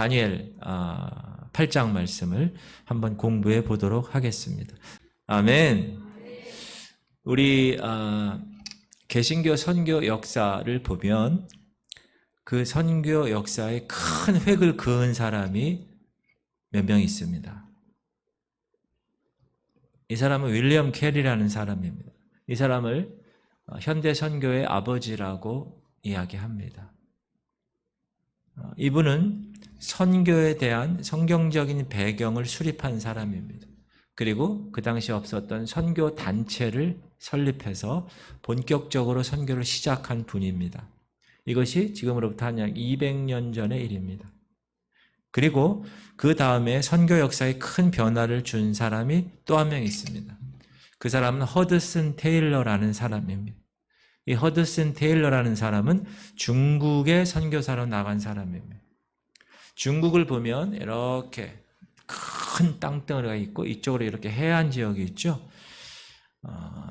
다니엘 8장 말씀을 한번 공부해 보도록 하겠습니다. 아멘. 우리 개신교 선교 역사를 보면 그 선교 역사에 큰 획을 그은 사람이 몇 명 있습니다. 이 사람은 윌리엄 캐리라는 사람입니다. 이 사람을 현대 선교의 아버지라고 이야기합니다. 이분은 선교에 대한 성경적인 배경을 수립한 사람입니다. 그리고 그 당시 없었던 선교 단체를 설립해서 본격적으로 선교를 시작한 분입니다. 이것이 지금으로부터 한 약 200년 전의 일입니다. 그리고 그 다음에 선교 역사에 큰 변화를 준 사람이 또 한 명 있습니다. 그 사람은 허드슨 테일러라는 사람입니다. 이 허드슨 테일러라는 사람은 중국의 선교사로 나간 사람입니다. 중국을 보면 이렇게 큰 땅덩어리가 있고 이쪽으로 이렇게 해안 지역이 있죠.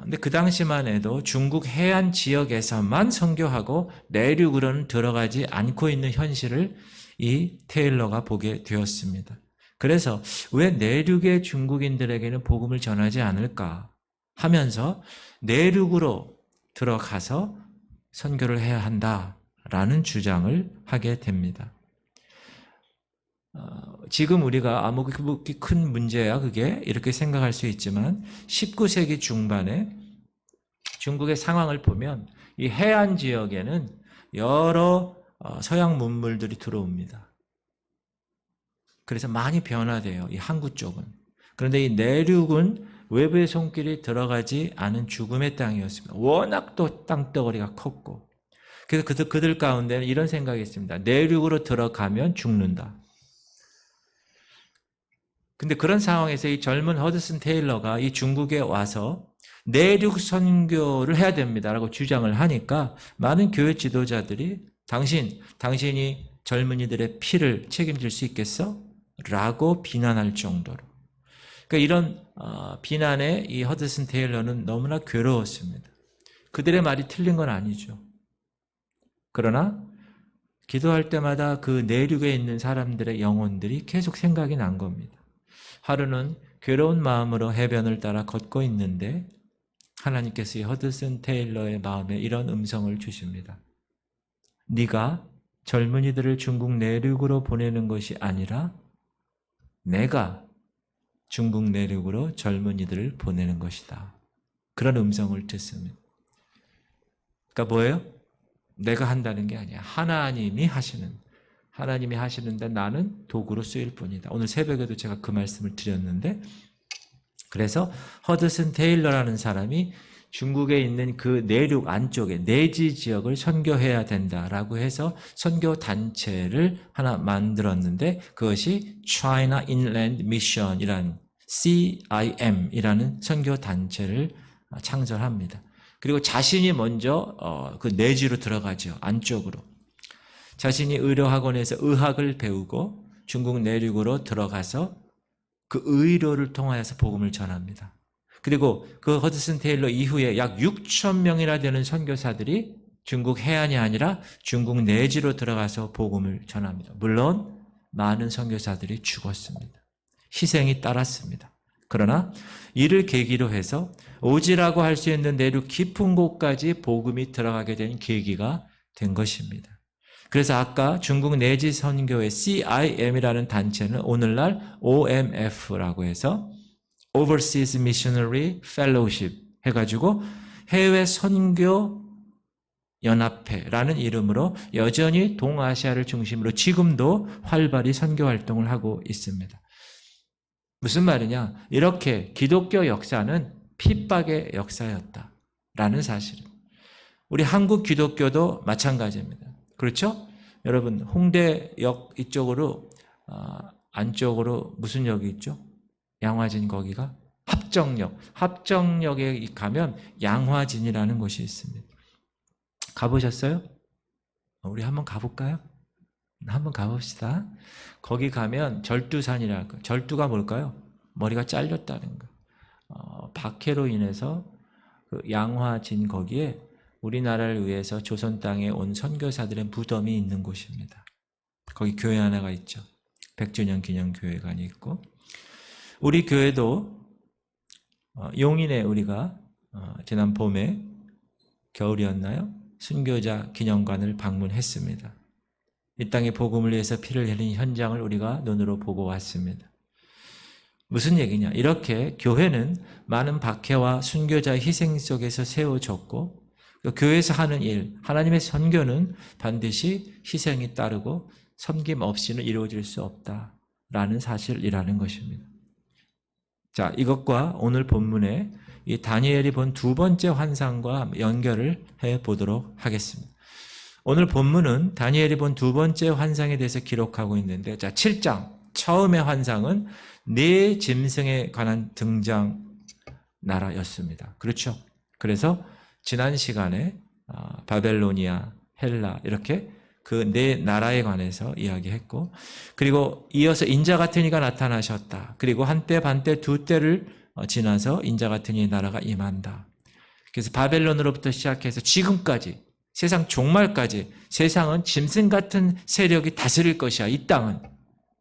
근데 그 당시만 해도 중국 해안 지역에서만 선교하고 내륙으로는 들어가지 않고 있는 현실을 이 테일러가 보게 되었습니다. 그래서 왜 내륙의 중국인들에게는 복음을 전하지 않을까 하면서 내륙으로 들어가서 선교를 해야 한다라는 주장을 하게 됩니다. 지금 우리가 아무리 큰 문제야 그게 이렇게 생각할 수 있지만 19세기 중반에 중국의 상황을 보면 이 해안 지역에는 여러 서양 문물들이 들어옵니다. 그래서 많이 변화돼요. 이 항구 쪽은. 그런데 이 내륙은 외부의 손길이 들어가지 않은 죽음의 땅이었습니다. 워낙 또 땅덩어리가 컸고. 그래서 그들 가운데는 이런 생각이 있습니다. 내륙으로 들어가면 죽는다. 근데 그런 상황에서 이 젊은 허드슨 테일러가 이 중국에 와서 내륙 선교를 해야 됩니다라고 주장을 하니까 많은 교회 지도자들이 당신이 젊은이들의 피를 책임질 수 있겠어? 라고 비난할 정도로. 그러니까 이런 비난에 이 허드슨 테일러는 너무나 괴로웠습니다. 그들의 말이 틀린 건 아니죠. 그러나 기도할 때마다 그 내륙에 있는 사람들의 영혼들이 계속 생각이 난 겁니다. 하루는 괴로운 마음으로 해변을 따라 걷고 있는데 하나님께서 이 허드슨 테일러의 마음에 이런 음성을 주십니다. 네가 젊은이들을 중국 내륙으로 보내는 것이 아니라 내가 중국 내륙으로 젊은이들을 보내는 것이다. 그런 음성을 듣습니다. 그러니까 뭐예요? 내가 한다는 게 아니야. 하나님이 하시는데 나는 도구로 쓰일 뿐이다. 오늘 새벽에도 제가 그 말씀을 드렸는데 그래서 허드슨 테일러라는 사람이 중국에 있는 그 내륙 안쪽에 내지 지역을 선교해야 된다라고 해서 선교 단체를 하나 만들었는데 그것이 China Inland Mission이라는 CIM이라는 선교 단체를 창설합니다. 그리고 자신이 먼저 그 내지로 들어가죠. 안쪽으로. 자신이 의료학원에서 의학을 배우고 중국 내륙으로 들어가서 그 의료를 통하여서 복음을 전합니다. 그리고 그 허드슨 테일러 이후에 약 6천 명이나 되는 선교사들이 중국 해안이 아니라 중국 내지로 들어가서 복음을 전합니다. 물론 많은 선교사들이 죽었습니다. 희생이 따랐습니다. 그러나 이를 계기로 해서 오지라고 할 수 있는 내륙 깊은 곳까지 복음이 들어가게 된 계기가 된 것입니다. 그래서 아까 중국 내지 선교의 CIM이라는 단체는 오늘날 OMF라고 해서 Overseas Missionary Fellowship 해가지고 해외 선교 연합회라는 이름으로 여전히 동아시아를 중심으로 지금도 활발히 선교 활동을 하고 있습니다. 무슨 말이냐? 이렇게 기독교 역사는 핍박의 역사였다라는 사실입니다. 우리 한국 기독교도 마찬가지입니다. 그렇죠? 여러분 홍대역 이쪽으로 안쪽으로 무슨 역이 있죠? 양화진 거기가 합정역에 가면 양화진이라는 곳이 있습니다. 가보셨어요? 우리 한번 가볼까요? 한번 가봅시다. 거기 가면 절두산이라고. 절두가 뭘까요? 머리가 잘렸다는 거. 박해로 인해서 그 양화진 거기에 우리나라를 위해서 조선 땅에 온 선교사들의 무덤이 있는 곳입니다. 거기 교회 하나가 있죠. 100주년 기념교회관이 있고, 우리 교회도 용인에 우리가 지난 봄에 겨울이었나요? 순교자 기념관을 방문했습니다. 이 땅에 복음을 위해서 피를 흘린 현장을 우리가 눈으로 보고 왔습니다. 무슨 얘기냐? 이렇게 교회는 많은 박해와 순교자의 희생 속에서 세워졌고, 교회에서 하는 일, 하나님의 선교는 반드시 희생이 따르고 섬김 없이는 이루어질 수 없다라는 사실이라는 것입니다. 자, 이것과 오늘 본문에 이 다니엘이 본 두 번째 환상과 연결을 해 보도록 하겠습니다. 오늘 본문은 다니엘이 본 두 번째 환상에 대해서 기록하고 있는데, 자, 7장 처음의 환상은 네 짐승에 관한 등장 나라였습니다. 그렇죠? 그래서 지난 시간에 바벨로니아, 헬라 이렇게 그 네 나라에 관해서 이야기했고, 그리고 이어서 인자 같은 이가 나타나셨다. 그리고 한때 반때 두 때를 지나서 인자 같은 이의 나라가 임한다. 그래서 바벨론으로부터 시작해서 지금까지 세상 종말까지 세상은 짐승 같은 세력이 다스릴 것이야, 이 땅은.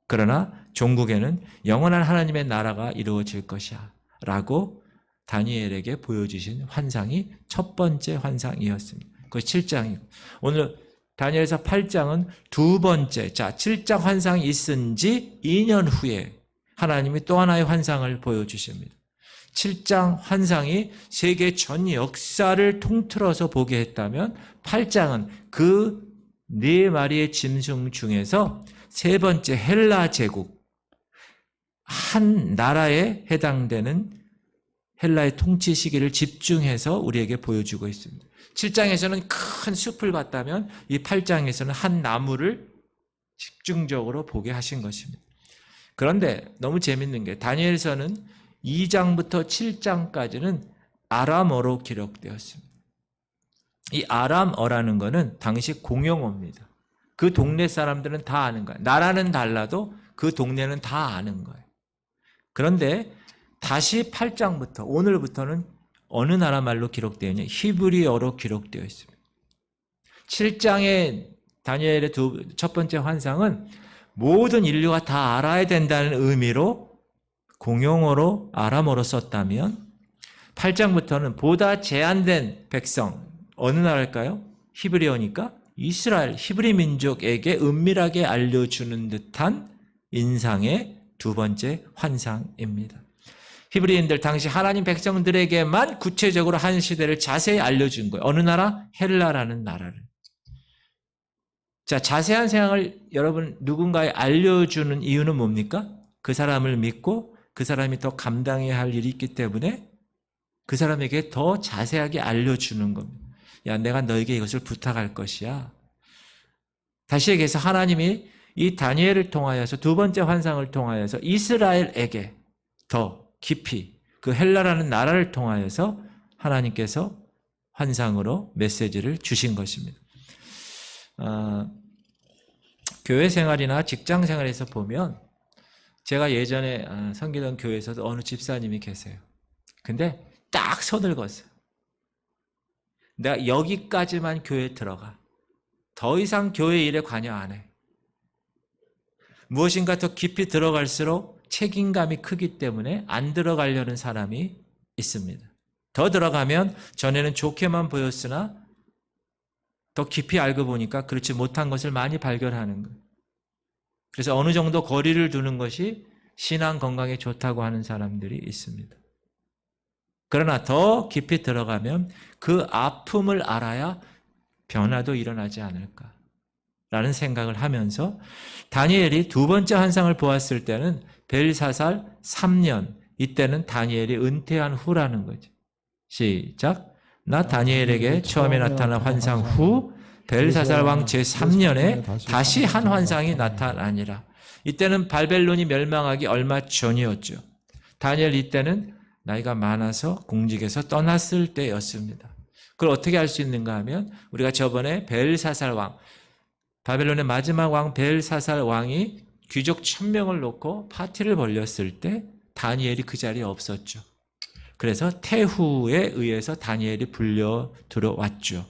그러나 종국에는 영원한 하나님의 나라가 이루어질 것이야 라고 다니엘에게 보여주신 환상이 첫 번째 환상이었습니다. 그것이 7장이고, 오늘 다니엘서 8장은 두 번째, 자, 7장 환상이 있은 지 2년 후에 하나님이 또 하나의 환상을 보여주십니다. 7장 환상이 세계 전 역사를 통틀어서 보게 했다면 8장은 그 네 마리의 짐승 중에서 세 번째 헬라 제국, 한 나라에 해당되는 헬라의 통치 시기를 집중해서 우리에게 보여주고 있습니다. 7장에서는 큰 숲을 봤다면 이 8장에서는 한 나무를 집중적으로 보게 하신 것입니다. 그런데 너무 재밌는 게 다니엘서는 2장부터 7장까지는 아람어로 기록되었습니다. 이 아람어라는 것은 당시 공용어입니다. 그 동네 사람들은 다 아는 거예요. 나라는 달라도 그 동네는 다 아는 거예요. 그런데 다시 8장부터 오늘부터는 어느 나라 말로 기록되어 있냐? 히브리어로 기록되어 있습니다. 7장의 다니엘의 첫 번째 환상은 모든 인류가 다 알아야 된다는 의미로 공용어로 아람어로 썼다면 8장부터는 보다 제한된 백성, 어느 나라일까요? 히브리어니까 이스라엘, 히브리 민족에게 은밀하게 알려주는 듯한 인상의 두 번째 환상입니다. 히브리인들 당시 하나님 백성들에게만 구체적으로 한 시대를 자세히 알려준 거예요. 어느 나라? 헬라라는 나라를. 자, 자세한 생각을 여러분 누군가에 알려주는 이유는 뭡니까? 그 사람을 믿고 그 사람이 더 감당해야 할 일이 있기 때문에 그 사람에게 더 자세하게 알려주는 겁니다. 야, 내가 너에게 이것을 부탁할 것이야. 다시 얘기해서 하나님이 이 다니엘을 통하여서 두 번째 환상을 통하여서 이스라엘에게 더 깊이 그 헬라라는 나라를 통하여서 하나님께서 환상으로 메시지를 주신 것입니다. 교회 생활이나 직장 생활에서 보면 제가 예전에 섬기던 교회에서도 어느 집사님이 계세요. 근데 딱 손을 걷어요. 내가 여기까지만 교회에 들어가. 더 이상 교회 일에 관여 안 해. 무엇인가 더 깊이 들어갈수록 책임감이 크기 때문에 안 들어가려는 사람이 있습니다. 더 들어가면 전에는 좋게만 보였으나 더 깊이 알고 보니까 그렇지 못한 것을 많이 발견하는 거예요. 그래서 어느 정도 거리를 두는 것이 신앙 건강에 좋다고 하는 사람들이 있습니다. 그러나 더 깊이 들어가면 그 아픔을 알아야 변화도 일어나지 않을까라는 생각을 하면서 다니엘이 두 번째 환상을 보았을 때는 벨사살 3년, 이때는 다니엘이 은퇴한 후라는 거죠. 시작. 나 다니엘에게 처음에 나타난 환상 후 벨사살 왕 제3년에 다시 한 환상이 나타나니라. 이때는 바벨론이 멸망하기 얼마 전이었죠. 다니엘 이때는 나이가 많아서 공직에서 떠났을 때였습니다. 그걸 어떻게 알 수 있는가 하면 우리가 저번에 벨사살 왕, 바벨론의 마지막 왕 벨사살 왕이 귀족 1000명을 놓고 파티를 벌였을 때 다니엘이 그 자리에 없었죠. 그래서 태후에 의해서 다니엘이 불려 들어왔죠.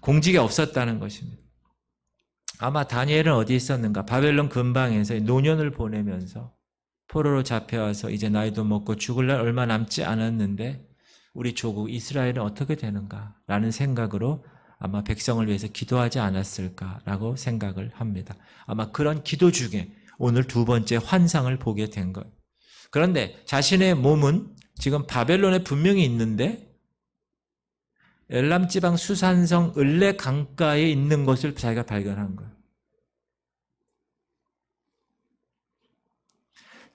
공직에 없었다는 것입니다. 아마 다니엘은 어디 있었는가? 바벨론 근방에서 노년을 보내면서 포로로 잡혀와서 이제 나이도 먹고 죽을 날 얼마 남지 않았는데 우리 조국 이스라엘은 어떻게 되는가? 라는 생각으로 아마 백성을 위해서 기도하지 않았을까라고 생각을 합니다. 아마 그런 기도 중에 오늘 두 번째 환상을 보게 된 거예요. 그런데 자신의 몸은 지금 바벨론에 분명히 있는데 엘람 지방 수산성 을레 강가에 있는 것을 자기가 발견한 거예요.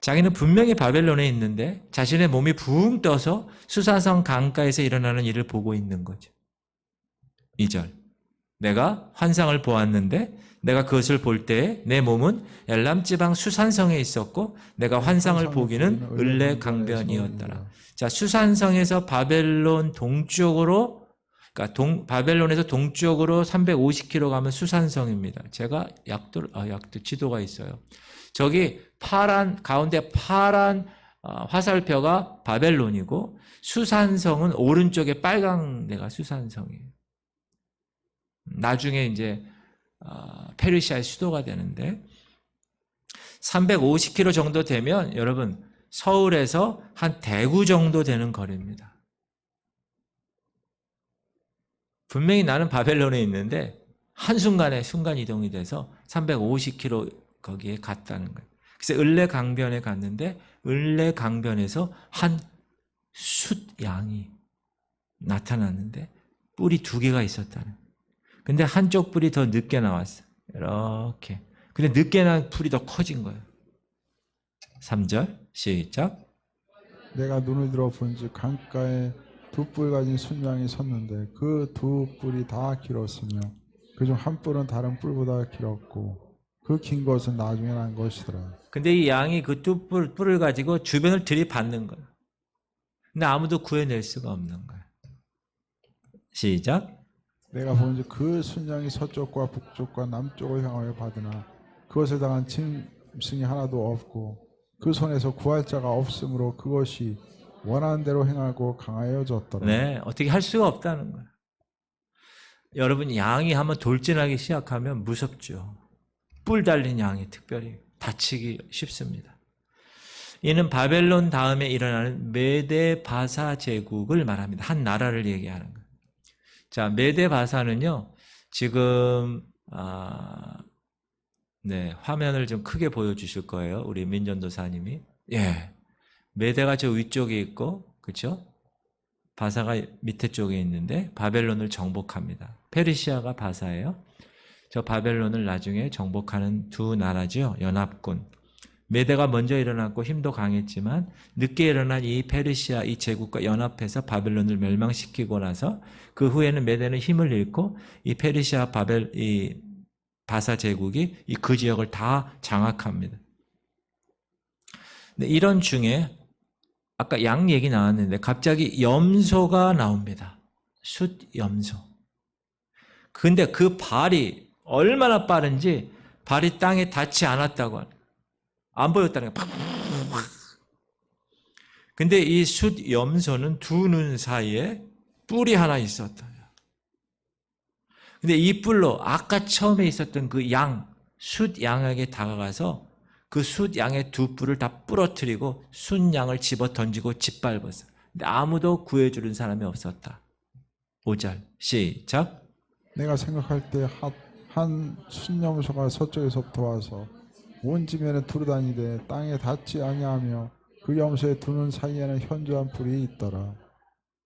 자기는 분명히 바벨론에 있는데 자신의 몸이 붕 떠서 수산성 강가에서 일어나는 일을 보고 있는 거죠. 2절. 내가 환상을 보았는데 내가 그것을 볼 때에 내 몸은 엘람 지방 수산성에 있었고 내가 환상을 보기는 을레 강변이었더라. 자, 수산성에서 바벨론 동쪽으로 그러니까 바벨론에서 동쪽으로 350km 가면 수산성입니다. 제가 약도 지도가 있어요. 저기 가운데 파란 화살표가 바벨론이고 수산성은 오른쪽에 빨간 데가 수산성이에요. 나중에 이제 페르시아의 수도가 되는데 350km 정도 되면 여러분 서울에서 한 대구 정도 되는 거리입니다. 분명히 나는 바벨론에 있는데 한순간에 순간 이동이 돼서 350km 거기에 갔다는 거예요. 그래서 을레 강변에 갔는데 을레 강변에서 한 숫양이 나타났는데 뿔이 2개가 있었다는 거예요. 근데 한쪽 뿔이 더 늦게 나왔어요. 이렇게. 근데 늦게 난 뿔이 더 커진 거예요. 3절 시작. 내가 눈을 들어 본즉 강가에 2뿔 가진 순양이 섰는데 그 2뿔이 다 길었으며 그중 한 뿔은 다른 뿔보다 길었고 그 긴 것은 나중에 난 것이더라. 근데 이 양이 그 뿔을 가지고 주변을 들이받는 거예요. 근데 아무도 구해낼 수가 없는 거예요. 시작. 내가 본즉 그 순양이 서쪽과 북쪽과 남쪽을 향하여 받으나 그것을 당한 짐승이 하나도 없고 그 손에서 구할 자가 없으므로 그것이 원하는 대로 행하고 강하여졌더라. 네, 어떻게 할 수가 없다는 거예요. 여러분 양이 한번 돌진하기 시작하면 무섭죠. 뿔 달린 양이 특별히 다치기 쉽습니다. 이는 바벨론 다음에 일어나는 메데 바사 제국을 말합니다. 한 나라를 얘기하는 거예요. 자, 메데 바사는요. 지금 화면을 좀 크게 보여주실 거예요. 우리 민전도사님이. 예, 메데가 저 위쪽에 있고, 그렇죠? 바사가 밑에 쪽에 있는데 바벨론을 정복합니다. 페르시아가 바사예요. 저 바벨론을 나중에 정복하는 두 나라죠. 연합군. 메데가 먼저 일어났고 힘도 강했지만 늦게 일어난 이 페르시아 이 제국과 연합해서 바벨론을 멸망시키고 나서 그 후에는 메데는 힘을 잃고 이 페르시아 이 바사 제국이 그 지역을 다 장악합니다. 근데 이런 중에 아까 양 얘기 나왔는데 갑자기 염소가 나옵니다. 숫염소. 근데 그 발이 얼마나 빠른지 발이 땅에 닿지 않았다고 하는, 안 보였다는 거예요. 근데 이 숫염소는 2눈 사이에 뿔이 하나 있었다. 근데 이 뿔로 아까 처음에 있었던 그 숫양에게 다가가서 그 숫양의 2뿔을 다 부러뜨리고 숫양을 집어 던지고 짓밟았어. 근데 아무도 구해주는 사람이 없었다. 5절 시작. 내가 생각할 때 한 순염소가 서쪽에서부터 와서 온 지면에 두루다니되 땅에 닿지 아니하며 그 염소의 2눈 사이에는 현저한 뿔이 있더라.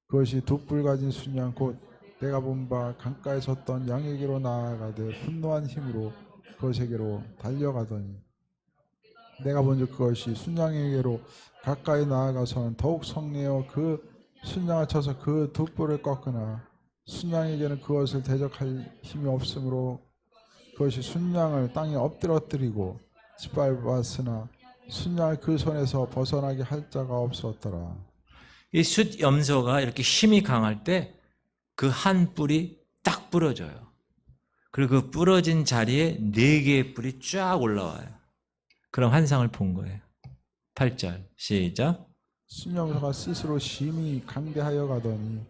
그것이 2뿔 가진 순양 곧 내가 본 바 강가에 섰던 양에게로 나아가되 분노한 힘으로 그것에게로 달려가더니 내가 본즉 그것이 순양에게로 가까이 나아가서는 더욱 성내어 그 순양을 쳐서 그 2뿔을 꺾으나 순양에게는 그것을 대적할 힘이 없으므로 그것이 순양을 땅에 엎드러뜨리고 짓밟았으나 순양을 그 손에서 벗어나게 할 자가 없었더라. 이 숫염소가 이렇게 힘이 강할 때 그 한 뿔이 딱 부러져요. 그리고 그 부러진 자리에 4개의 뿔이 쫙 올라와요. 그런 환상을 본 거예요. 8절 시작. 순염소가 스스로 심히 강대하여 가더니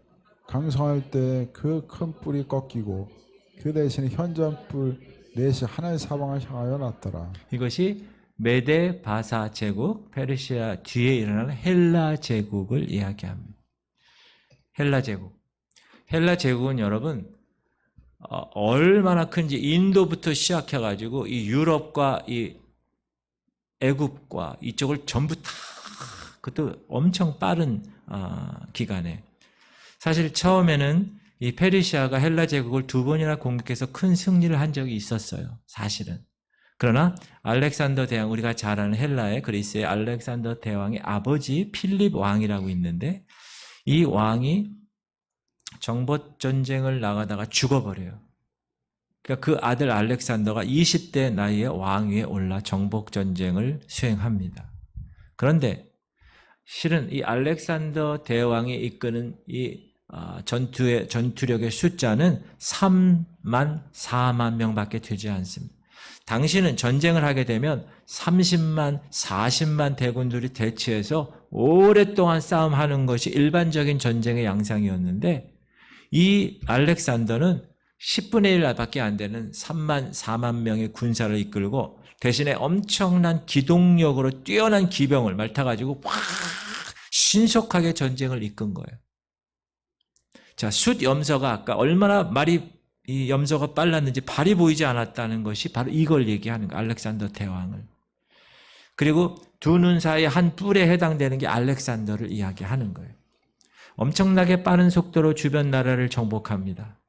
강성할 때 그 큰 뿔이 꺾이고 그 대신에 현저한 뿔 넷이 하나의 사방을 향하여 났더라. 이것이 메데 바사 제국, 페르시아 뒤에 일어나는 헬라 제국을 이야기합니다. 헬라 제국. 헬라 제국은 여러분 얼마나 큰지 인도부터 시작해가지고 이 유럽과 이 애굽과 이쪽을 전부 다 그것도 엄청 빠른 기간에 사실 처음에는 이 페르시아가 헬라 제국을 2번이나 공격해서 큰 승리를 한 적이 있었어요. 사실은. 그러나 알렉산더 대왕, 우리가 잘 아는 헬라의 그리스의 알렉산더 대왕의 아버지 필립 왕이라고 있는데 이 왕이 정복 전쟁을 나가다가 죽어버려요. 그러니까 그 아들 알렉산더가 20대 나이에 왕위에 올라 정복 전쟁을 수행합니다. 그런데 실은 이 알렉산더 대왕이 이끄는 이 전투력의 숫자는 3만, 4만 명밖에 되지 않습니다. 당시는 전쟁을 하게 되면 30만, 40만 대군들이 대치해서 오랫동안 싸움하는 것이 일반적인 전쟁의 양상이었는데 이 알렉산더는 10분의 1밖에 안 되는 3만, 4만 명의 군사를 이끌고 대신에 엄청난 기동력으로 뛰어난 기병을 말타가지고 확 신속하게 전쟁을 이끈 거예요. 자, 숫 염소가 아까 얼마나 말이 이 염소가 빨랐는지 발이 보이지 않았다는 것이 바로 이걸 얘기하는 거예요. 알렉산더 대왕을. 그리고 두 눈 사이에 한 뿔에 해당되는 게 알렉산더를 이야기하는 거예요. 엄청나게 빠른 속도로 주변 나라를 정복합니다.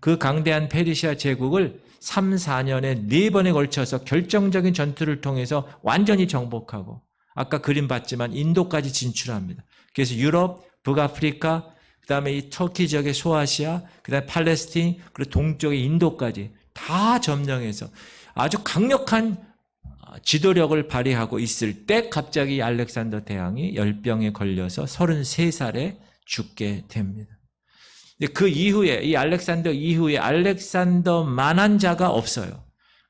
그 강대한 페르시아 제국을 3, 4년에 4번에 걸쳐서 결정적인 전투를 통해서 완전히 정복하고 아까 그림 봤지만 인도까지 진출합니다. 그래서 유럽, 북아프리카, 그 다음에 이 터키 지역의 소아시아, 그 다음에 팔레스틴, 그리고 동쪽의 인도까지 다 점령해서 아주 강력한 지도력을 발휘하고 있을 때 갑자기 알렉산더 대왕이 열병에 걸려서 33살에 죽게 됩니다. 그 이후에 이 알렉산더 이후에 알렉산더만한 자가 없어요.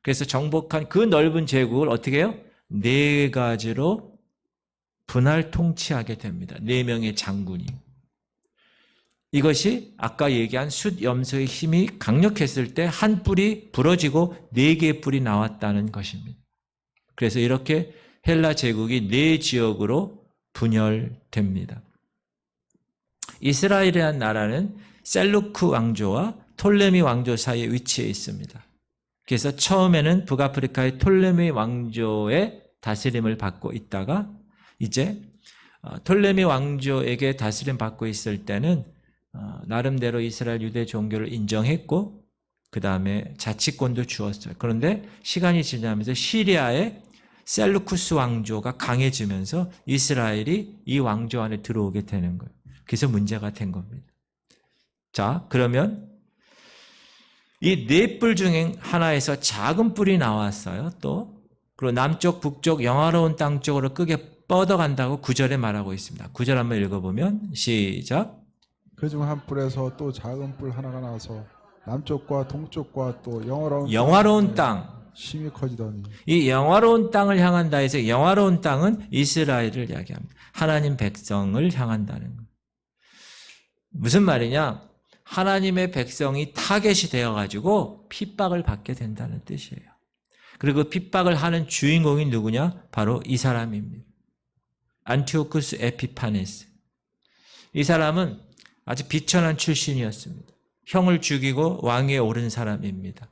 그래서 정복한 그 넓은 제국을 어떻게 해요? 4가지로 분할 통치하게 됩니다. 4명의 장군이. 이것이 아까 얘기한 숫 염소의 힘이 강력했을 때 한 뿔이 부러지고 4개의 뿔이 나왔다는 것입니다. 그래서 이렇게 헬라 제국이 4지역으로 분열됩니다. 이스라엘이라는 나라는 셀루크 왕조와 톨레미 왕조 사이에 위치해 있습니다. 그래서 처음에는 북아프리카의 톨레미 왕조의 다스림을 받고 있다가 이제 톨레미 왕조에게 다스림 받고 있을 때는 나름대로 이스라엘 유대 종교를 인정했고 그 다음에 자치권도 주었어요. 그런데 시간이 지나면서 시리아의 셀루쿠스 왕조가 강해지면서 이스라엘이 이 왕조 안에 들어오게 되는 거예요. 그래서 문제가 된 겁니다. 자, 그러면 이 4뿔 중에 하나에서 작은 뿔이 나왔어요. 또 그리고 남쪽, 북쪽, 영화로운 땅 쪽으로 크게 뻗어간다고 9절에 말하고 있습니다. 9절 한번 읽어보면 시작. 그중 한 뿔에서 또 작은 뿔 하나가 나서 남쪽과 동쪽과 또 영화로운 땅. 심히 커지더니 이 영화로운 땅을 향한다 해서 영화로운 땅은 이스라엘을 이야기합니다. 하나님 백성을 향한다는 거예요. 무슨 말이냐? 하나님의 백성이 타겟이 되어가지고 핍박을 받게 된다는 뜻이에요. 그리고 핍박을 하는 주인공이 누구냐? 바로 이 사람입니다. 안티오쿠스 에피파네스. 이 사람은 아주 비천한 출신이었습니다. 형을 죽이고 왕위에 오른 사람입니다.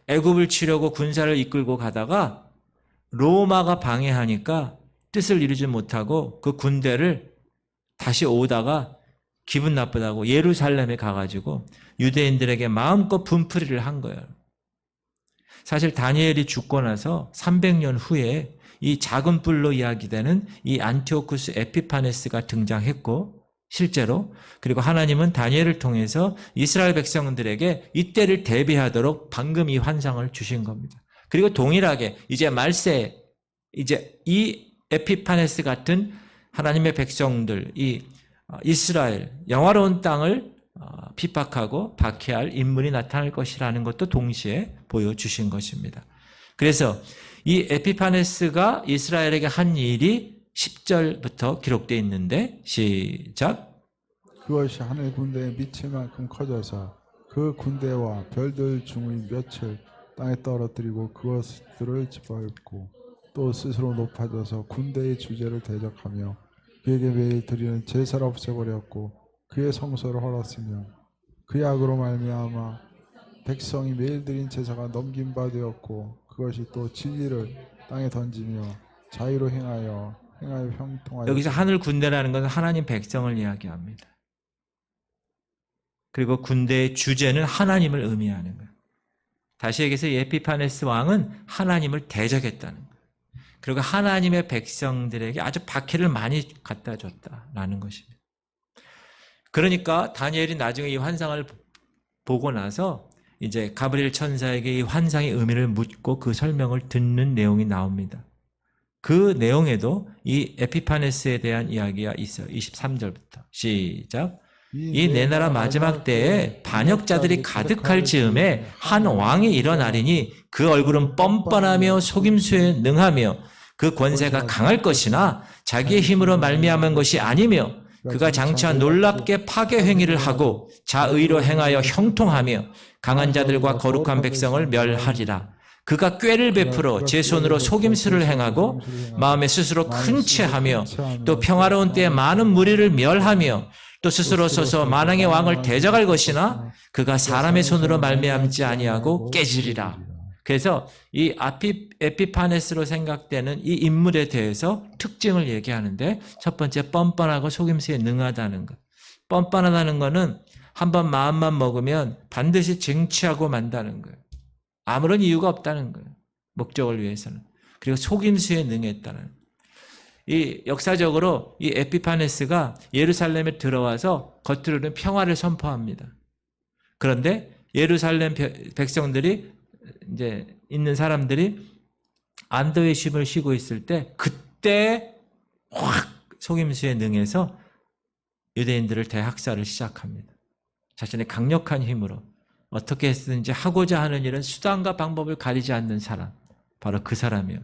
애굽을 치려고 군사를 이끌고 가다가 로마가 방해하니까 뜻을 이루지 못하고 그 군대를 다시 오다가 기분 나쁘다고 예루살렘에 가가지고 유대인들에게 마음껏 분풀이를 한 거예요. 사실 다니엘이 죽고 나서 300년 후에 이 작은 뿔로 이야기되는 이 안티오쿠스 에피파네스가 등장했고 실제로 그리고 하나님은 다니엘을 통해서 이스라엘 백성들에게 이때를 대비하도록 방금 이 환상을 주신 겁니다. 그리고 동일하게 이제 말세 이제 이 에피파네스 같은 하나님의 백성들 이 이스라엘 영화로운 땅을 핍박하고 박해할 인물이 나타날 것이라는 것도 동시에 보여주신 것입니다. 그래서 이 에피파네스가 이스라엘에게 한 일이 10절부터 기록되어 있는데 시작. 그것이 하늘 군대의 미치만큼 커져서 그 군대와 별들 중의 몇을 땅에 떨어뜨리고 그것들을 짓밟고 또 스스로 높아져서 군대의 주제를 대적하며 그에게 매일 드리는 제사를 없애버렸고 그의 성소를 헐었으며 그의 악으로 말미암아 백성이 매일 드린 제사가 넘긴 바 되었고 그것이 또 진리를 땅에 던지며 자유로 행하여 형통하여 여기서 하늘 군대라는 것은 하나님 백성을 이야기합니다. 그리고 군대의 주제는 하나님을 의미하는 거예요. 다시 얘기해서 에피파네스 왕은 하나님을 대적했다는 거예요. 그리고 하나님의 백성들에게 아주 박해를 많이 갖다 줬다라는 것입니다. 그러니까 다니엘이 나중에 이 환상을 보고 나서 이제 가브리엘 천사에게 이 환상의 의미를 묻고 그 설명을 듣는 내용이 나옵니다. 그 내용에도 이 에피파네스에 대한 이야기가 있어요. 23절부터 시작. 이 내 나라 마지막 때에 반역자들이 가득할 즈음에 한 왕이 일어나리니 그 얼굴은 뻔뻔하며 속임수에 능하며 그 권세가 강할 것이나 자기의 힘으로 말미암은 것이 아니며 그가 장차 놀랍게 파괴 행위를 하고 자의로 행하여 형통하며 강한 자들과 거룩한 백성을 멸하리라. 그가 꾀를 베풀어 제 손으로 속임수를 행하고 마음에 스스로 큰 채하며 또 평화로운 때에 많은 무리를 멸하며 또 스스로 서서 만왕의 왕을 대적할 것이나 그가 사람의 손으로 말미암지 아니하고 깨지리라. 그래서 이 에피파네스로 생각되는 이 인물에 대해서 특징을 얘기하는데 첫 번째 뻔뻔하고 속임수에 능하다는 것. 뻔뻔하다는 것은 한번 마음만 먹으면 반드시 쟁취하고 만다는 거예요. 아무런 이유가 없다는 거예요. 목적을 위해서는. 그리고 속임수에 능했다는 거예요. 이 역사적으로 이 에피파네스가 예루살렘에 들어와서 겉으로는 평화를 선포합니다. 그런데 예루살렘 백성들이 이제 있는 사람들이 안도의 쉼을 쉬고 있을 때 그때 확 속임수에 능해서 유대인들을 대학살을 시작합니다. 자신의 강력한 힘으로 어떻게 했든지 하고자 하는 일은 수단과 방법을 가리지 않는 사람, 바로 그 사람이요.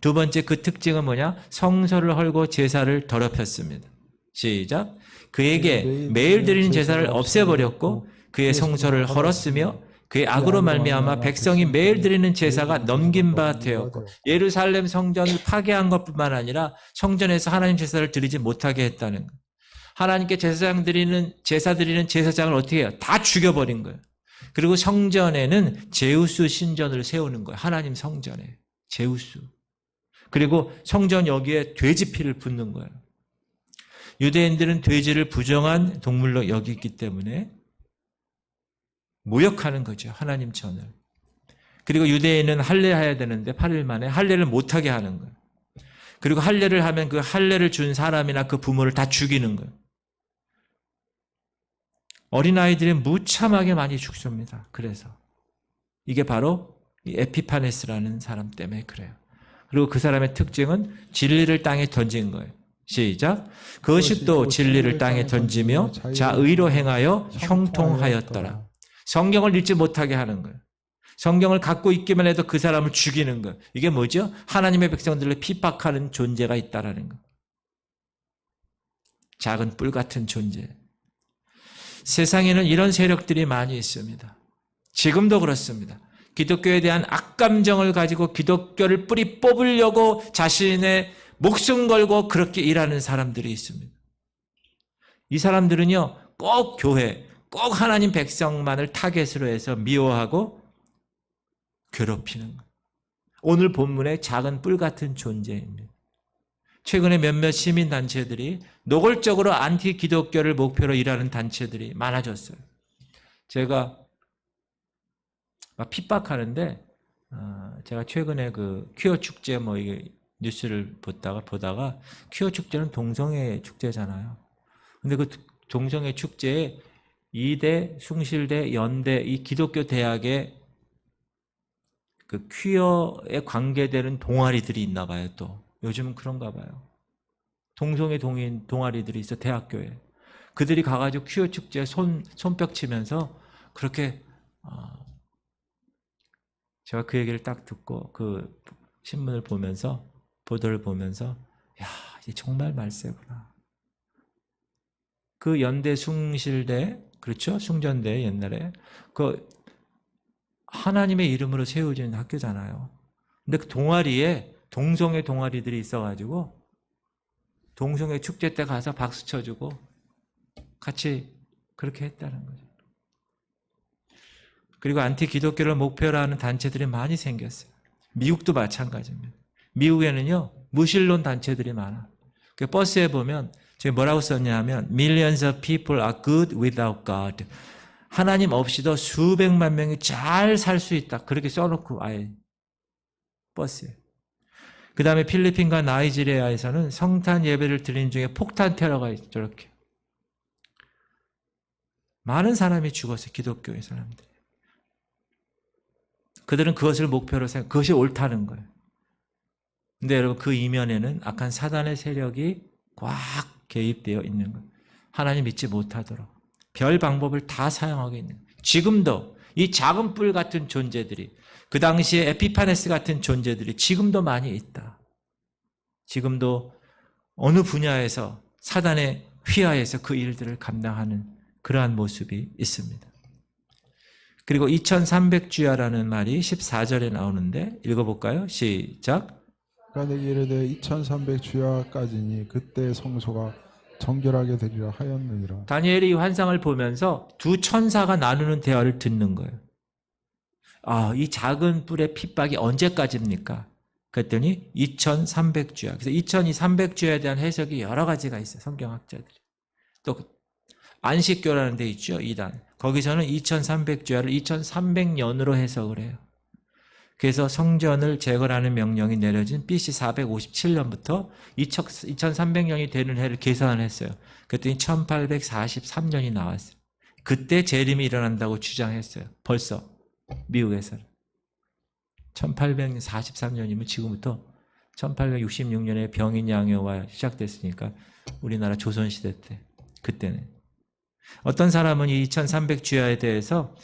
두 번째 그 특징은 뭐냐? 성소를 헐고 제사를 더럽혔습니다. 시작. 그에게 매일 드리는 제사를 없애버렸고 그의 성소를 헐었으며 그의 악으로 말미암아 백성이 매일 드리는 제사가 넘긴 바 되었고 예루살렘 성전을 파괴한 것뿐만 아니라 성전에서 하나님 제사를 드리지 못하게 했다는 것. 하나님께 제사 드리는 제사장을 어떻게 해요? 다 죽여버린 거예요. 그리고 성전에는 제우스 신전을 세우는 거예요. 하나님 성전에 제우스. 그리고 성전 여기에 돼지 피를 붓는 거예요. 유대인들은 돼지를 부정한 동물로 여기기 때문에 모욕하는 거죠. 하나님 전을. 그리고 유대인은 할례해야 되는데 8일 만에 할례를 못하게 하는 거예요. 그리고 할례를 하면 그 할례를 준 사람이나 그 부모를 다 죽이는 거예요. 어린아이들이 무참하게 많이 죽습니다. 그래서 이게 바로 이 에피파네스라는 사람 때문에 그래요. 그리고 그 사람의 특징은 진리를 땅에 던진 거예요. 시작. 그것이 또 진리를 땅에 던지며 자의로 행하여 형통하였더라. 성경을 읽지 못하게 하는 거예요. 성경을 갖고 있기만 해도 그 사람을 죽이는 거예요. 이게 뭐죠? 하나님의 백성들을 핍박하는 존재가 있다라는 거예요. 작은 뿔 같은 존재. 세상에는 이런 세력들이 많이 있습니다. 지금도 그렇습니다. 기독교에 대한 악감정을 가지고 기독교를 뿌리 뽑으려고 자신의 목숨 걸고 그렇게 일하는 사람들이 있습니다. 이 사람들은요, 꼭 교회, 꼭 하나님 백성만을 타겟으로 해서 미워하고 괴롭히는 거예요. 오늘 본문의 작은 뿔 같은 존재입니다. 최근에 몇몇 시민단체들이 노골적으로 안티 기독교를 목표로 일하는 단체들이 많아졌어요. 제가 막 핍박하는데, 제가 최근에 그 퀴어 축제 이게 뉴스를 보다가 퀴어 축제는 동성애 축제잖아요. 근데 그 동성애 축제에 이대, 숭실대, 연대, 이 기독교 대학에 그 퀴어에 관계되는 동아리들이 있나 봐요, 또. 요즘은 그런가 봐요. 동성애 동아리들이 있어, 대학교에. 그들이 가가지고 퀴어 축제에 손뼉 치면서 그렇게, 제가 그 얘기를 딱 듣고 그 신문을 보면서, 보도를 보면서, 야, 이게 정말 말세구나. 그 연대, 숭실대, 그렇죠? 숭전대 옛날에. 그 하나님의 이름으로 세워진 학교잖아요. 근데 그 동아리에 동성애 동아리들이 있어가지고 동성애 축제 때 가서 박수 쳐주고 같이 그렇게 했다는 거죠. 그리고 안티 기독교를 목표로 하는 단체들이 많이 생겼어요. 미국도 마찬가지입니다. 미국에는요, 무신론 단체들이 많아. 그 버스에 보면 저기 뭐라고 썼냐면 Millions of people are good without God. 하나님 없이도 수백만 명이 잘 살 수 있다. 그렇게 써놓고 아예 버스에. 그 다음에 필리핀과 나이지리아에서는 성탄 예배를 드린 중에 폭탄 테러가 있죠. 저렇게. 많은 사람이 죽었어요. 기독교의 사람들. 그들은 그것을 목표로 생각, 그것이 옳다는 거예요. 근데 여러분 그 이면에는 악한 사단의 세력이 꽉 개입되어 있는 거예요. 하나님 믿지 못하도록 별 방법을 다 사용하고 있는 거예요. 지금도 이 작은 뿔 같은 존재들이 그 당시에 에피파네스 같은 존재들이 지금도 많이 있다. 지금도 어느 분야에서 사단의 휘하에서 그 일들을 감당하는 그러한 모습이 있습니다. 그리고 2300주야라는 말이 14절에 나오는데 읽어볼까요? 시작. 그가 내게 이르되 2300주야까지니 그때 성소가 정결하게 되리라 하였느니라. 다니엘이 이 환상을 보면서 두 천사가 나누는 대화를 듣는 거예요. 이 작은 뿔의 핍박이 언제까지입니까? 그랬더니 2300주야. 그래서 2300주야에 대한 해석이 여러 가지가 있어요. 성경학자들이. 또 안식교라는 데 있죠. 이단. 거기서는 2300주야를 2300년으로 해석을 해요. 그래서 성전을 재건하는 명령이 내려진 BC 457년부터 2300년이 되는 해를 계산을 했어요. 그랬더니 1843년이 나왔어요. 그때 재림이 일어난다고 주장했어요. 벌써 미국에서는. 1843년이면 지금부터 1866년에 병인양요가 시작됐으니까 우리나라 조선시대 때 그때는. 어떤 사람은 이 2300주야에 대해서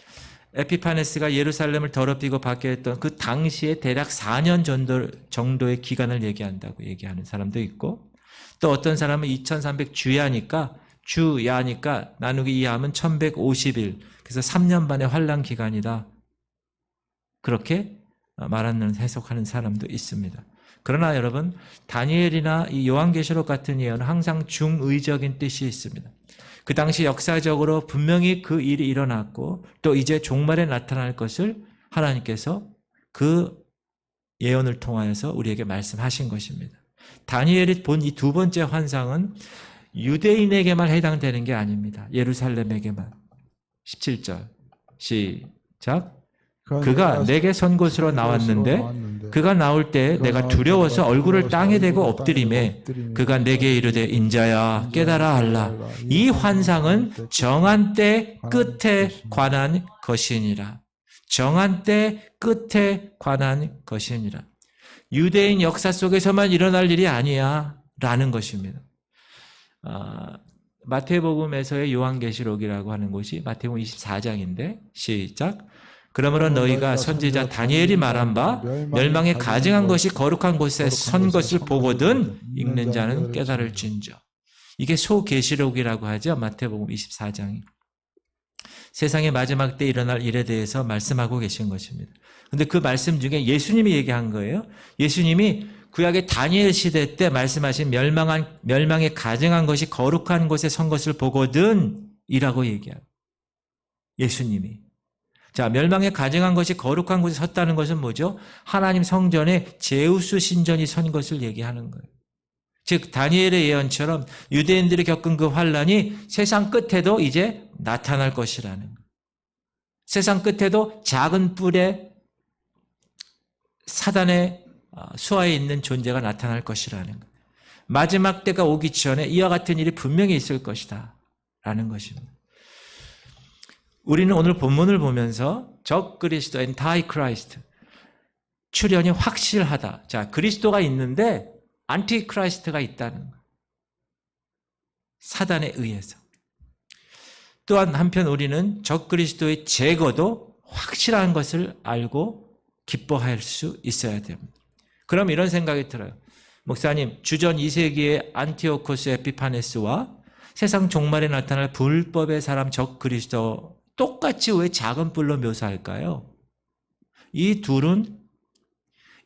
에피파네스가 예루살렘을 더럽히고 받게 했던 그 당시에 대략 4년 정도의 기간을 얘기하는 사람도 있고, 또 어떤 사람은 2300주야니까 나누기 2하면 1150일, 그래서 3년 반의 환란 기간이다. 그렇게 말하는 해석하는 사람도 있습니다. 그러나 여러분, 다니엘이나 이 요한계시록 같은 예언은 항상 중의적인 뜻이 있습니다. 그 당시 역사적으로 분명히 그 일이 일어났고 또 이제 종말에 나타날 것을 하나님께서 그 예언을 통하여서 우리에게 말씀하신 것입니다. 다니엘이 본 이 두 번째 환상은 유대인에게만 해당되는 게 아닙니다. 예루살렘에게만. 17절 시작. 그가 내게 선 곳으로 나왔는데 그가 나올 때 내가 두려워서 얼굴을 땅에 대고 엎드리매 그가 내게 이르되 인자야 깨달아 알라. 이 환상은 정한 때 끝에 관한 것이니라. 정한 때 끝에 관한 것이니라. 유대인 역사 속에서만 일어날 일이 아니야 라는 것입니다. 마태복음에서의 요한계시록이라고 하는 곳이 마태복음 24장인데 시작. 그러므로 너희가 선지자 다니엘이 말한 바 멸망에 가증한 것이 거룩한 곳에 선 것을 보거든 읽는 자는 깨달을진저. 이게 소계시록이라고 하죠. 마태복음 24장이. 세상의 마지막 때 일어날 일에 대해서 말씀하고 계신 것입니다. 그런데 그 말씀 중에 예수님이 얘기한 거예요. 예수님이 구약의 다니엘 시대 때 말씀하신 멸망에 가증한 것이 거룩한 곳에 선 것을 보거든 이라고 얘기해요. 예수님이. 자, 멸망에 가증한 것이 거룩한 곳에 섰다는 것은 뭐죠? 하나님 성전에 제우스 신전이 선 것을 얘기하는 거예요. 즉 다니엘의 예언처럼 유대인들이 겪은 그 환란이 세상 끝에도 이제 나타날 것이라는 거예요. 세상 끝에도 작은 뿔에 사단의 수하에 있는 존재가 나타날 것이라는 거예요. 마지막 때가 오기 전에 이와 같은 일이 분명히 있을 것이다 라는 것입니다. 우리는 오늘 본문을 보면서 적 그리스도, 엔타이크라이스트, 출현이 확실하다. 자, 그리스도가 있는데 안티크라이스트가 있다는 거예요. 사단에 의해서. 또한 한편 우리는 적 그리스도의 제거도 확실한 것을 알고 기뻐할 수 있어야 됩니다. 그럼 이런 생각이 들어요. 목사님, 주전 2세기의 안티오코스 에피파네스와 세상 종말에 나타날 불법의 사람 적 그리스도 똑같이 왜 작은 뿔로 묘사할까요? 이 둘은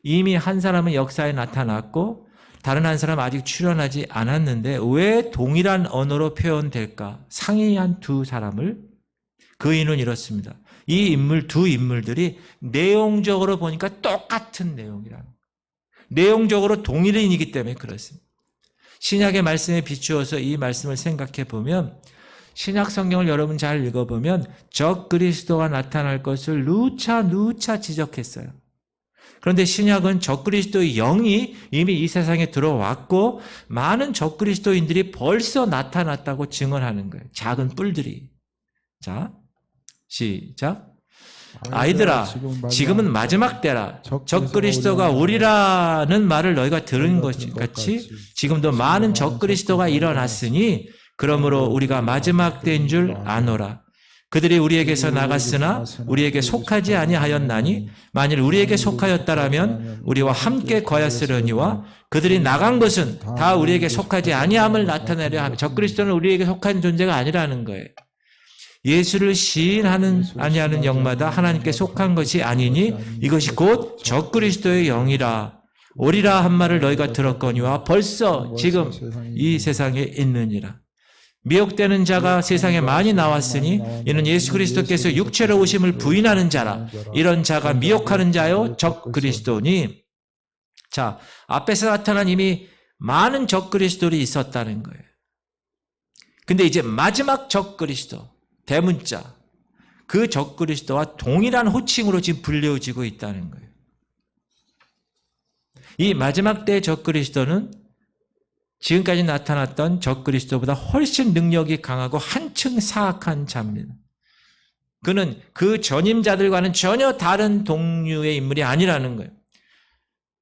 이미 한 사람은 역사에 나타났고 다른 한 사람은 아직 출현하지 않았는데 왜 동일한 언어로 표현될까? 상이한 두 사람을. 그 이유는 이렇습니다. 이 두 인물들이 내용적으로 보니까 똑같은 내용이라는 거예요. 내용적으로 동일인이기 때문에 그렇습니다. 신약의 말씀에 비추어서 이 말씀을 생각해 보면 신약 성경을 여러분 잘 읽어보면 적 그리스도가 나타날 것을 누차 지적했어요. 그런데 신약은 적 그리스도의 영이 이미 이 세상에 들어왔고 많은 적 그리스도인들이 벌써 나타났다고 증언하는 거예요. 작은 뿔들이. 자, 시작. 아이들아, 지금은 마지막 때라. 적 그리스도가 오리라는 말을 너희가 들은 것 같이 지금도 많은 적 그리스도가 일어났으니 그러므로 우리가 마지막 때인 줄 아노라. 그들이 우리에게서 나갔으나 우리에게 속하지 아니하였나니 만일 우리에게 속하였다라면 우리와 함께 거하였으려니와 그들이 나간 것은 다 우리에게 속하지 아니함을 나타내려 하며 적 그리스도는 우리에게 속한 존재가 아니라는 거예요. 예수를 시인하는 아니하는 영마다 하나님께 속한 것이 아니니 이것이 곧 적 그리스도의 영이라. 오리라 한 말을 너희가 들었거니와 벌써 지금 이 세상에 있느니라. 미혹되는 자가 세상에 많이 나왔으니 이는 예수 그리스도께서 육체로 오심을 부인하는 자라. 이런 자가 미혹하는 자요 적 그리스도니. 자, 앞에서 나타난 이미 많은 적 그리스도들이 있었다는 거예요. 근데 이제 마지막 적 그리스도, 대문자, 그 적 그리스도와 동일한 호칭으로 지금 불려지고 있다는 거예요. 이 마지막 때의 적 그리스도는 지금까지 나타났던 적 그리스도보다 훨씬 능력이 강하고 한층 사악한 자입니다. 그는 그 전임자들과는 전혀 다른 동류의 인물이 아니라는 거예요.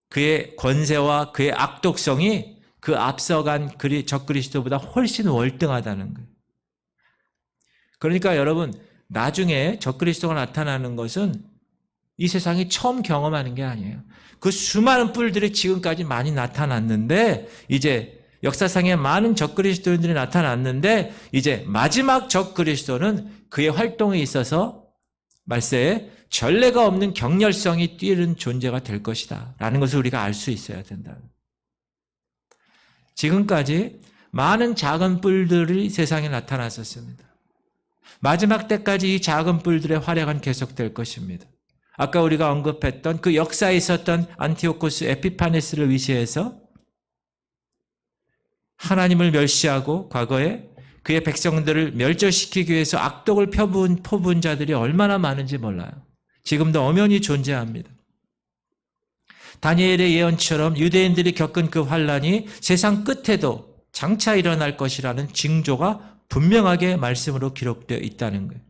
그의 권세와 그의 악독성이 그 앞서간 적 그리스도보다 훨씬 월등하다는 거예요. 그러니까 여러분, 나중에 적 그리스도가 나타나는 것은 이 세상이 처음 경험하는 게 아니에요. 그 수많은 뿔들이 지금까지 많이 나타났는데 이제 역사상에 많은 적 그리스도인들이 나타났는데 이제 마지막 적 그리스도는 그의 활동에 있어서 말세에 전례가 없는 격렬성이 뛰는 존재가 될 것이다 라는 것을 우리가 알 수 있어야 된다. 지금까지 많은 작은 뿔들이 세상에 나타났었습니다. 마지막 때까지 이 작은 뿔들의 활약은 계속될 것입니다. 아까 우리가 언급했던 그 역사에 있었던 안티오코스 에피파네스를 위시해서 하나님을 멸시하고 과거에 그의 백성들을 멸절시키기 위해서 악독을 퍼부은 자들이 얼마나 많은지 몰라요. 지금도 엄연히 존재합니다. 다니엘의 예언처럼 유대인들이 겪은 그 환란이 세상 끝에도 장차 일어날 것이라는 징조가 분명하게 말씀으로 기록되어 있다는 거예요.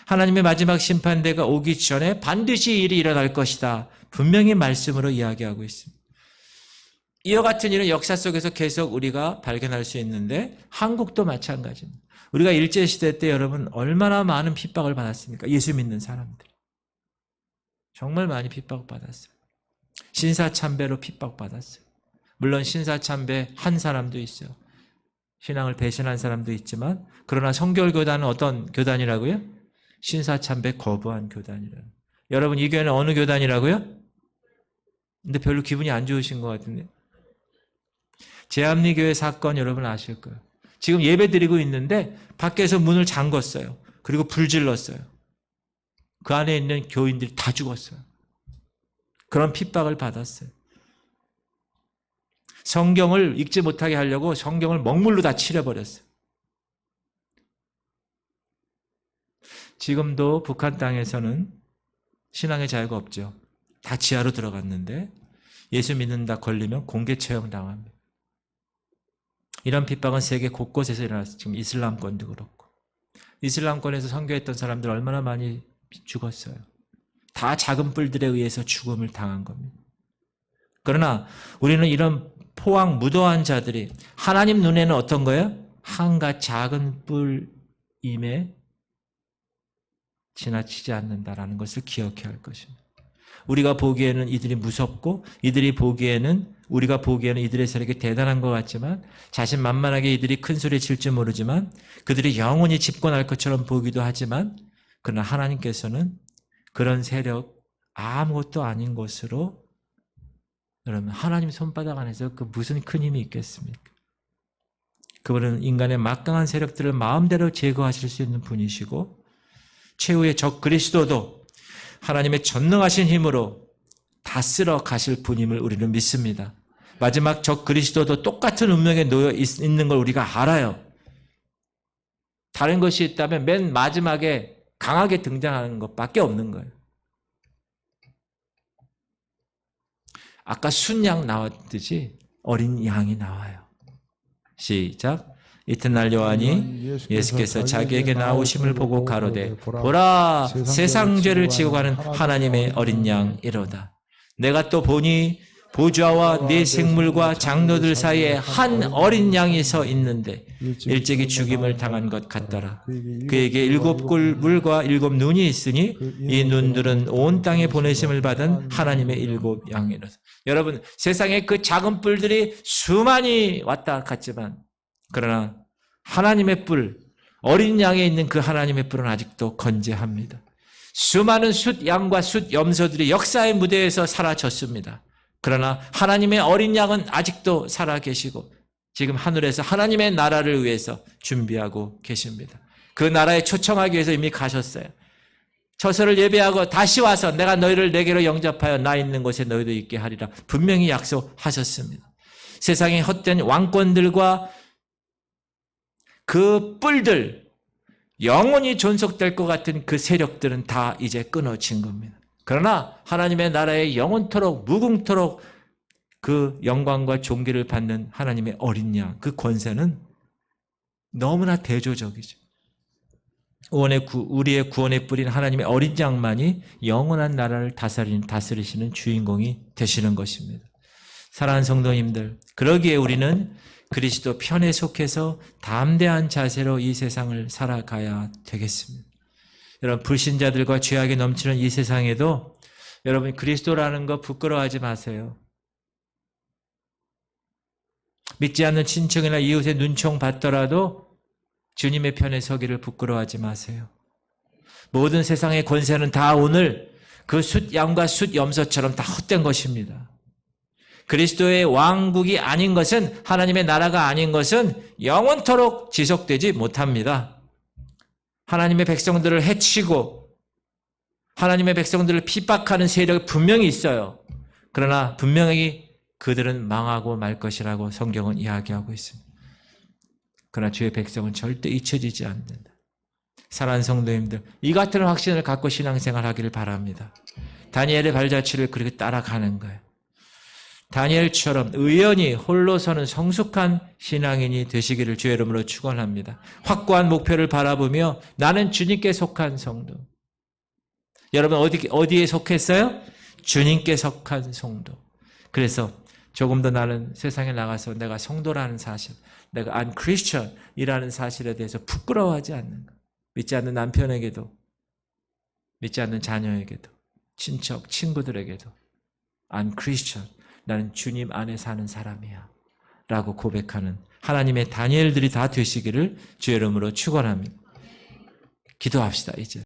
하나님의 마지막 심판대가 오기 전에 반드시 일이 일어날 것이다. 분명히 말씀으로 이야기하고 있습니다. 이와 같은 일은 역사 속에서 계속 우리가 발견할 수 있는데 한국도 마찬가지입니다. 우리가 일제시대 때 여러분 얼마나 많은 핍박을 받았습니까? 예수 믿는 사람들. 정말 많이 핍박받았어요. 신사참배로 핍박받았어요. 물론 신사참배 한 사람도 있어요. 신앙을 배신한 사람도 있지만 그러나 성결교단은 어떤 교단이라고요? 신사참배 거부한 교단이라는. 여러분 이 교회는 어느 교단이라고요? 근데 별로 기분이 안 좋으신 것 같은데. 제합리교회 사건 여러분 아실 거예요. 지금 예배 드리고 있는데 밖에서 문을 잠궜어요. 그리고 불 질렀어요. 그 안에 있는 교인들이 다 죽었어요. 그런 핍박을 받았어요. 성경을 읽지 못하게 하려고 성경을 먹물로 다 칠해버렸어요. 지금도 북한 땅에서는 신앙의 자유가 없죠. 다 지하로 들어갔는데 예수 믿는다 걸리면 공개 처형 당합니다. 이런 핍박은 세계 곳곳에서 일어났어요. 지금 이슬람권도 그렇고. 이슬람권에서 선교했던 사람들 얼마나 많이 죽었어요. 다 작은 뿔들에 의해서 죽음을 당한 겁니다. 그러나 우리는 이런 포악 무도한 자들이 하나님 눈에는 어떤 거예요? 한갓 작은 뿔임에 지나치지 않는다라는 것을 기억해야 할 것입니다. 우리가 보기에는 이들이 무섭고 우리가 보기에는 이들의 세력이 대단한 것 같지만 자신만만하게 이들이 큰 소리 칠지 모르지만 그들이 영원히 집권할 것처럼 보기도 하지만 그러나 하나님께서는 그런 세력 아무것도 아닌 것으로 여러분 하나님 손바닥 안에서 그 무슨 큰 힘이 있겠습니까? 그분은 인간의 막강한 세력들을 마음대로 제거하실 수 있는 분이시고 최후의 적 그리스도도 하나님의 전능하신 힘으로 다스려 가실 분임을 우리는 믿습니다. 마지막 적 그리스도도 똑같은 운명에 놓여 있는 걸 우리가 알아요. 다른 것이 있다면 맨 마지막에 강하게 등장하는 것밖에 없는 거예요. 아까 순양 나왔듯이 어린 양이 나와요. 시작. 이튿날 요한이 예수께서 자기에게 나오심을 보고 가로되 보라 세상 죄를 지고 가는 하나님의 어린 양이로다. 내가 또 보니 보좌와 네 생물과 장로들 사이에 한 어린 양이 서 있는데 일찍이 죽임을 당한 것 같더라. 그에게 7 꿀물과 7 눈이 있으니 이 눈들은 온 땅에 보내심을 받은 하나님의 7 양이로다. 여러분 세상에 그 작은 뿔들이 수많이 왔다 갔지만 그러나 하나님의 뿔, 어린 양에 있는 그 하나님의 뿔은 아직도 건재합니다. 수많은 숫 양과 숫 염소들이 역사의 무대에서 사라졌습니다. 그러나 하나님의 어린 양은 아직도 살아계시고 지금 하늘에서 하나님의 나라를 위해서 준비하고 계십니다. 그 나라에 초청하기 위해서 이미 가셨어요. 처소를 예배하고 다시 와서 내가 너희를 내게로 영접하여 나 있는 곳에 너희도 있게 하리라 분명히 약속하셨습니다. 세상의 헛된 왕권들과 그 뿔들, 영원히 존속될 것 같은 그 세력들은 다 이제 끊어진 겁니다. 그러나 하나님의 나라에 영원토록 무궁토록 그 영광과 존귀를 받는 하나님의 어린 양, 그 권세는 너무나 대조적이죠. 우리의 구원의 뿌린 하나님의 어린 양만이 영원한 나라를 다스리시는 주인공이 되시는 것입니다. 사랑하는 성도님들, 그러기에 우리는 그리스도 편에 속해서 담대한 자세로 이 세상을 살아가야 되겠습니다. 여러분 불신자들과 죄악에 넘치는 이 세상에도 여러분 그리스도라는 거 부끄러워하지 마세요. 믿지 않는 친척이나 이웃의 눈총 받더라도 주님의 편에 서기를 부끄러워하지 마세요. 모든 세상의 권세는 다 오늘 그 숫 양과 숫 염소처럼 다 헛된 것입니다. 그리스도의 왕국이 아닌 것은, 하나님의 나라가 아닌 것은 영원토록 지속되지 못합니다. 하나님의 백성들을 해치고 하나님의 백성들을 핍박하는 세력이 분명히 있어요. 그러나 분명히 그들은 망하고 말 것이라고 성경은 이야기하고 있습니다. 그러나 주의 백성은 절대 잊혀지지 않는다. 사랑하는 성도님들, 이 같은 확신을 갖고 신앙생활하기를 바랍니다. 다니엘의 발자취를 그렇게 따라가는 거예요. 다니엘처럼 의연히 홀로 서는 성숙한 신앙인이 되시기를 주의 이름으로 축원합니다. 확고한 목표를 바라보며 나는 주님께 속한 성도. 여러분 어디에 속했어요? 주님께 속한 성도. 그래서 조금 더 나는 세상에 나가서 내가 성도라는 사실, 내가 I'm Christian이라는 사실에 대해서 부끄러워하지 않는 것. 믿지 않는 남편에게도, 믿지 않는 자녀에게도, 친척, 친구들에게도 I'm Christian. 나는 주님 안에 사는 사람이야 라고 고백하는 하나님의 다니엘들이 다 되시기를 주의 이름으로 축원합니다. 기도합시다. 이제